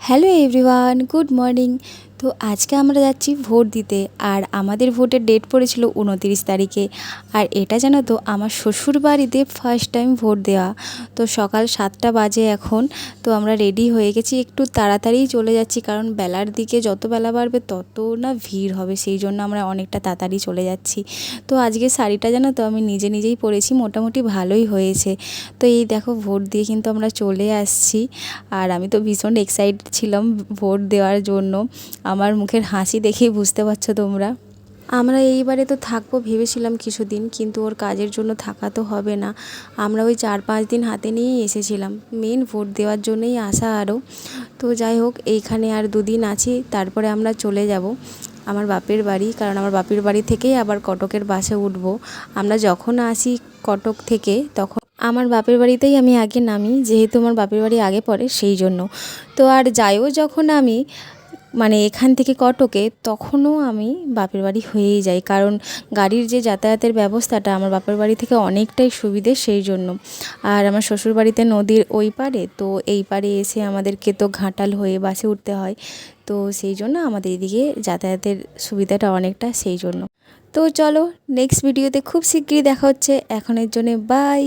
Hello everyone, good morning. তো আজকে আমরা যাচ্ছি ভোট দিতে। আর আমাদের ভোটের ডেট পড়েছিল 29 তারিখে। আর এটা জানো তো আমার শ্বশুর বাড়িতে ফার্স্ট টাইম ভোট দেওয়া। তো সকাল 7টা বাজে এখন। তো আমরা রেডি হয়ে গেছি, একটু তাড়াতাড়িই চলে যাচ্ছি, কারণ বেলার দিকে যত বেলা বাড়বে তত না ভিড় হবে, সেই জন্য আমরা অনেকটা তাড়াতাড়ি চলে যাচ্ছি। তো আজকে শাড়িটা জানো তো আমি নিজে নিজেই পরেছি, মোটামুটি ভালোই হয়েছে। তো এই দেখো ভোট দিয়ে কিন্তু আমরা চলে আসছি। আর আমি তো ভীষণ এক্সাইটেড ছিলাম ভোট দেওয়ার জন্য। আমার মুখের হাসি দেখেই বুঝতে পারছো তোমরা। আমরা এইবারে তো থাকবো ভেবেছিলাম কিছুদিন, কিন্তু ওর কাজের জন্য থাকা তো হবে না। আমরা ওই 4-5 দিন হাতে নিয়েই এসেছিলাম, মেন ভোট দেওয়ার জন্যই আসা আরও। তো যাই হোক, এইখানে আর 2 দিন আছি, তারপরে আমরা চলে যাব আমার বাপের বাড়ি, কারণ আমার বাপের বাড়ি থেকেই আবার কটকের বাসে উঠব। আমরা যখন আসি কটক থেকে তখন আমার বাপের বাড়িতেই আমি আগে নামি, যেহেতু আমার বাপের বাড়ি আগে পড়ে সেই জন্য। তো আর যাইও যখন আমি মানে এখান থেকে কটকে, তখনও আমি বাপের বাড়ি হয়েই যাই, কারণ গাড়ির যে যাতায়াতের ব্যবস্থাটা আমার বাপের বাড়ি থেকে অনেকটাই সুবিধে সেই জন্য। আর আমার শ্বশুর বাড়িতে নদীর ওই পারে, তো এই পারে এসে আমাদেরকে তো ঘাটাল হয়ে বাসে উঠতে হয়। তো সেই জন্য আমাদের এদিকে যাতায়াতের সুবিধাটা অনেকটা, সেই জন্য। তো চলো, নেক্সট ভিডিওতে খুব শিগগিরই দেখা হচ্ছে। এখনের জন্যে বাই।